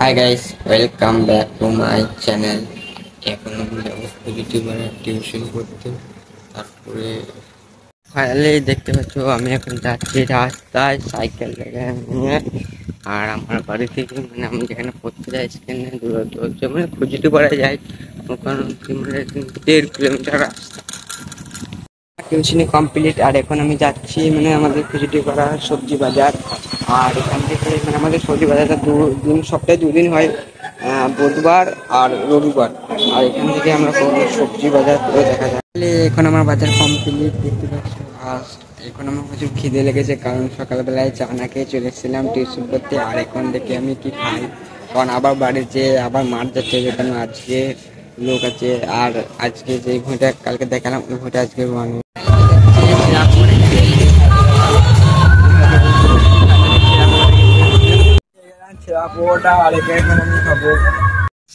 Hi guys, welcome back to my channel. এখন আমি যাবো ইউটিউবার টিউশন করতে। তারপরে ফাইনালি দেখতে পাচ্ছ আমি এখন যাচ্ছি রাস্তায় সাইকেল নিয়ে। আর আমার বাড়ি থেকে মানে আমি যেখানে পড়তে যাই সেখানে দূরত্ব হচ্ছে মানে খুঁজিটিপাড়ায় যাই, ওখানে মানে 1.5 কিলোমিটার রাস্তা। টিউশনি কমপ্লিট আর এখন আমি যাচ্ছি মানে আমাদের খুঁজিটিপাড়া সবজি বাজার। আর এখান থেকে মানে আমাদের সবজি বাজারটা দুদিন, সপ্তাহে 2 দিন হয়, বুধবার আর রবিবার। আর এখান থেকে আমরা কোনো সবজি বাজার করে দেখা যায়। এখন আমার বাজার কমপ্লিট দেখতে পাচ্ছি। আর এখন আমার প্রচুর খিদে লেগেছে, কারণ সকালবেলায় চা না খেয়ে চলে এসেছিলাম টিউশন করতে। আর এখন দেখে আমি কি খাই, কারণ আবার বাড়িতে আবার মাঠ যাচ্ছে, কেন আজকে লোক আছে। আর আজকে যে ভুঁইটা কালকে দেখালাম ওই ভুঁইটা আজকে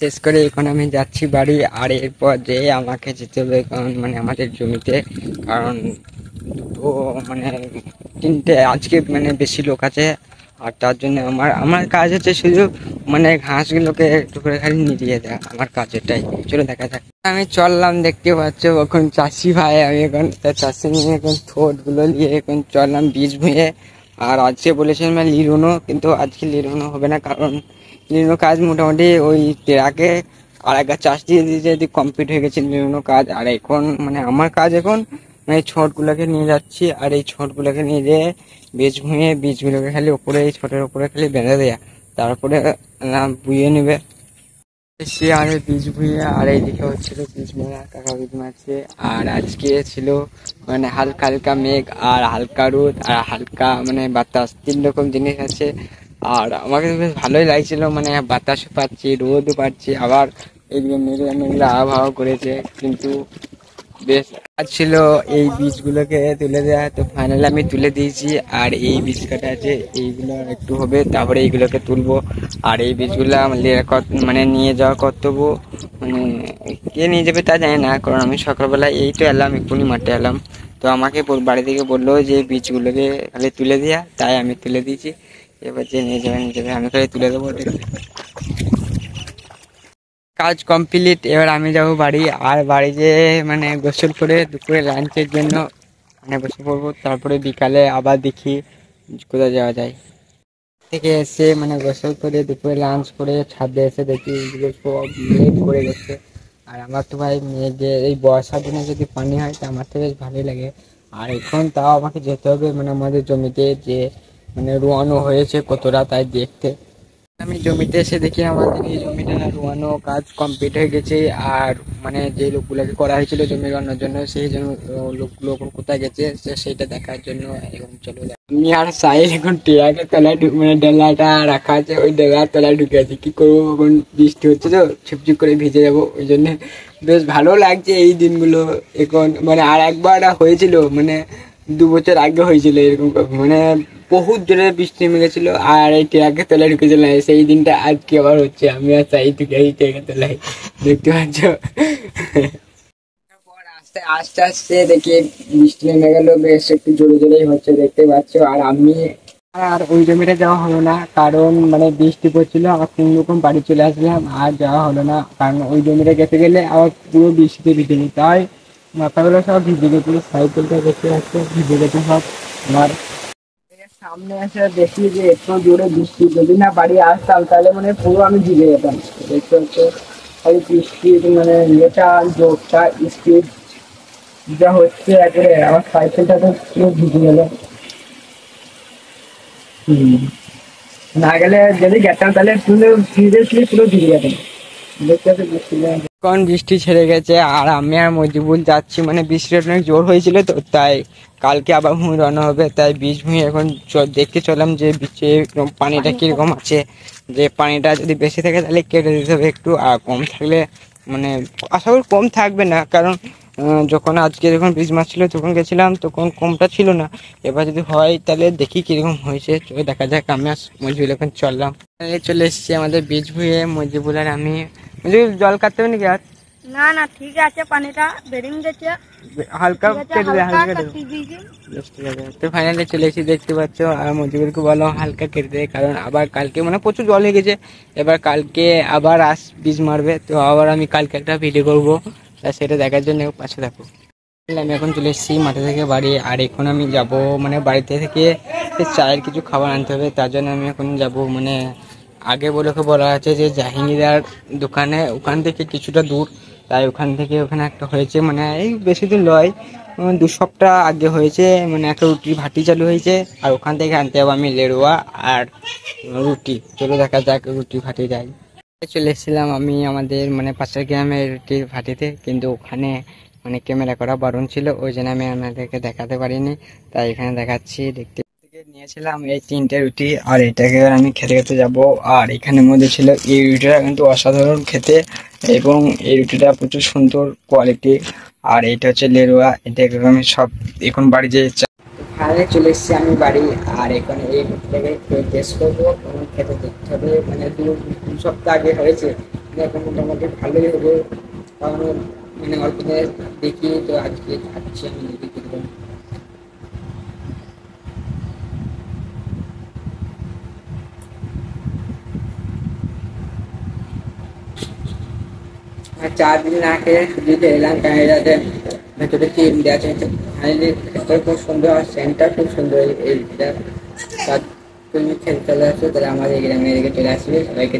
শেষ করে এখন আমি যাচ্ছি বাড়ি। আর এরপর যে আমাকে যেতে হবে কারণ মানে আমাদের জমিতে, কারণ দুটো মানে 3টে আজকে মানে বেশি লোক আছে। আর তার জন্য আমার কাজ হচ্ছে শুধু মানে ঘাসগুলোকে একটু করে খালি নিয়ে দেওয়া, আমার কাজ এটাই। চলো দেখা যাক। আমি চললাম, দেখতে পাচ্ছ এখন চাষি ভাই, আমি এখন চাষি নিয়ে এখন থোটগুলো নিয়ে এখন চললাম বীজ ভুঁয়ে। আর আজকে বলেছিলাম লিরোনো, কিন্তু আজকে লিরোনো হবে না, কারণ লিরোনো কাজ মোটামুটি ওই ট্রাকে আর একটা চাষ দিয়ে দিয়ে যদি কমপ্লিট হয়ে গেছে লিরোনো কাজ। আর এখন মানে আমার কাজ এখন মানে ছটগুলোকে নিয়ে যাচ্ছি। আর এই ছটগুলোকে নিয়ে যেয়ে বীজ ভুঁয়ে বীজগুলোকে খালি ওপরে এই ছটের ওপরে খালি বেঁধে দেয়া, তারপরে বুয়ে নেবে সে। আর বীজ ভুঁয়ে আর এইদিকে হচ্ছিল বীজ মেলা, কাকা বীজ মারছে। আর আজকে ছিল মানে হালকা হালকা মেঘ আর হালকা রোদ আর হালকা মানে বাতাস, 3 রকম জিনিস আছে। আর আমাকে বেশ ভালোই লাগছিল, মানে বাতাসও পাচ্ছি, রোদও পাচ্ছি, আবার এইদিকে মেঘলা মেঘলা আবহাওয়া করেছে। কিন্তু বেশ কাজ ছিল এই বীজগুলোকে তুলে দেওয়া, তো ফাইনালি আমি তুলে দিয়েছি। আর এই বীজ কাটা আছে, এইগুলো একটু হবে, তারপরে এইগুলোকে তুলবো। আর এই বীজগুলো মানে নিয়ে যাওয়া কর্তব্য, মানে কে নিয়ে যাবে তা জানি না, কারণ আমি সকালবেলায় এই তো এলাম, এক্ষুনি মাঠে এলাম। তো আমাকে বাড়ি থেকে বললো যে বীজগুলোকে খালি তুলে দেওয়া, তাই আমি তুলে দিয়েছি। এবার যে নিয়ে যাবে আমি খালি তুলে দেবো। কাজ কমপ্লিট, এবার আমি যাবো বাড়ি। আর বাড়ি যেয়ে মানে গোসল করে দুপুরে লাঞ্চের জন্য মানে বসে পড়বো। তারপরে বিকালে আবার দেখি কোথায় যাওয়া যায়। থেকে এসে মানে গোসল করে দুপুরে লাঞ্চ করে ছাদে এসে দেখি এগুলো সব মেঘ করে গেছে। আর আমার তো ভাই মেঘে এই বর্ষার দিনে যদি পানি হয় তো আমার তো বেশ ভালোই লাগে। আর এখন তাও আমাকে যেতে হবে মানে আমাদের জমিতে যে মানে রোয়ানো হয়েছে কতটা, তাই দেখতে আমি জমিতে এসে দেখি আমাদের এই জমিটা রোয়ানো কাজ কমপ্লিট হয়ে গেছে। আর মানে যে লোকগুলোকে করা হয়েছিল জমি রোয়ানোর জন্য, সেই জন্য লোকগুলো এখন কোথায় গেছে সেইটা দেখার জন্য এখন চলো। আমি আর সাইল এখন টিয়াকে তলায় মানে ডেলাটা রাখা আছে, ওই ডেলার তলায় ঢুকে আছি। কি করবো, এখন বৃষ্টি হচ্ছে তো ছিপছিপ করে ভিজে যাবো, ওই জন্য বেশ ভালো লাগছে এই দিনগুলো। এখন মানে আর একবার হয়েছিল মানে 2 বছর আগে হয়েছিল এরকম, মানে বহুত জোরে বৃষ্টি নেমে গেছিল আর এই ট্রাকের তলায় ঢুকেছিল। সেই দিনটা আজকে আবার হচ্ছে, আমি আর চাই থেকে এই ট্রাকের তলায়, দেখতে পাচ্ছ। আস্তে আস্তে আস্তে দেখি বৃষ্টি নেমে গেল, বেশ একটু জোরে জোরেই হচ্ছে দেখতে পাচ্ছ। আর আমি আর ওই জমিটা যাওয়া হলো না, কারণ মানে বৃষ্টি পড়ছিল। আর কোন রকম বাড়ি চলে আসলাম, আর যাওয়া হলো না, কারণ ওই জমিটা গেতে গেলে আবার পুরো বৃষ্টিতে ভিজে যেত। তাই মাথাগুলো সব ভিজে গেছিল, সাইকেলটা দেখতে পাচ্ছ ভিজে গেছে সব আমার। সামনে এসে দেখি যে এত জোরে বৃষ্টি, যদি না বাড়ি আসতাম তাহলে মানে পুরো আমি ভিজে যেতাম। দেখতে হচ্ছে ওই বৃষ্টির মানে ইয়েটা, জোরটা, স্পিড যা হচ্ছে একবারে আমার সাইকেলটা তো পুরো ভিজে গেল। না গেলে যদি গেতাম তাহলে পুরো সিরিয়াসলি পুরো ভিজে যেতাম। দেখতে হচ্ছে বৃষ্টি এখন বৃষ্টি ছেড়ে গেছে। আর আমি আর মজিবুল যাচ্ছি, মানে বৃষ্টি অনেক জোর হয়েছিল তো, তাই কালকে আবার ভুঁই রান্না হবে, তাই বীজ ভুঁই এখন দেখতে চললাম যে বীজে পানিটা কিরকম আছে। যে পানিটা যদি বেশি থাকে তাহলে কেটে দিতে হবে একটু, আর কম থাকলে মানে আশা করি কম থাকবে না, কারণ যখন আজকে যখন বীজ মারছিল তখন গেছিলাম তখন কমটা ছিল না। এবার যদি হয় তাহলে দেখি কিরকম হয়েছে, চলে দেখা যাক। আমি আর মজিবুল এখন চললাম, চলে এসেছি আমাদের বীজ ভুঁয়ে। মজিবুল আর আমি, জল কাটতে হবে নাকি আর না না ঠিক আছে, পানিটা বেরিয়ে গেছে। হালকা ঠিক আছে, কেটে দে, হালকা হালকা কেটে দে। কাটিয়ে দিয়েছি। বেশ, ঠিক আছে। তো ফাইনালি চলে এসেছি, দেখতে পাচ্ছ। আর মজিবুরকে বলো হালকা কেটে দেয়, কারণ আবার কালকে মানে প্রচুর জল হয়ে গেছে। এবার কালকে আবার বীজ মারবে, তো আবার আমি কালকে একটা ভিডিও করবো, তা সেটা দেখার জন্য পাশে থাকো। আমি এখন চলে এসেছি মাঠে থেকে বাড়ি, আর এখন আমি যাব মানে বাড়িতে থেকে চায়ের কিছু খাবার আনতে হবে, তার জন্য আমি এখন যাব মানে আগে বলা আছে যে জাহাঙ্গীরার দোকানে, ওখান থেকে কিছুটা দূর, তাই ওখান থেকে ওখানে একটা হয়েছে, মানে এই বেশি দূর নয়, 2 সপ্তাহ আগে হয়েছে, মানে একটা রুটির ভাটি চালু হয়েছে, আর ওখান থেকে আনতে হবে আমি লেড়ুয়া আর রুটি। চলো দেখা যাক রুটি ভাটি যাই। চলে এসেছিলাম আমি আমাদের মানে পাশের গ্রামের রুটির ভাটিতে, কিন্তু ওখানে মানে ক্যামেরা করা বারণ ছিল, ওই জন্য আমি আপনাদেরকে দেখাতে পারিনি, তাই এখানে দেখাচ্ছি। দেখতে থেকে নিয়েছিলাম এই 3টে রুটি, আর এটাকে আমি খেতে খেতে যাব। আর এখানের মধ্যে ছিল এই রুটিটা কিন্তু অসাধারণ খেতে, এবং এই রুটিটা প্রচুর সুন্দর কোয়ালিটি। আর এটা হচ্ছে লেরুয়া, এটাকে আমি সব এখন বাড়ি যেয়ে ফাইনালি চলে এসেছি আমি বাড়ি, আর এখানে এই রুটিটাকে টেস্ট করবো, এবং খেতে দেখতে হবে, মানে 2 সপ্তাহ আগে হয়েছে, এখন মোটামুটি ভালোই হবে, কারণ মানে অল্প দিনে দেখি, তো আজকে খাচ্ছি আমি দেখি কিরকম। আর 4 দিন না খেয়ে শুধু এলাম, কারণ এটাতে ভেতরে ক্রিম দেওয়া আছে। ফাইনালি খেতে খুব সুন্দর, আর সেন্টটা খুব সুন্দর এইটা। তুমি খেতে চলে আসো, তাহলে আমাদের এই গ্রামে এদিকে চলে আসবে সবাইকে।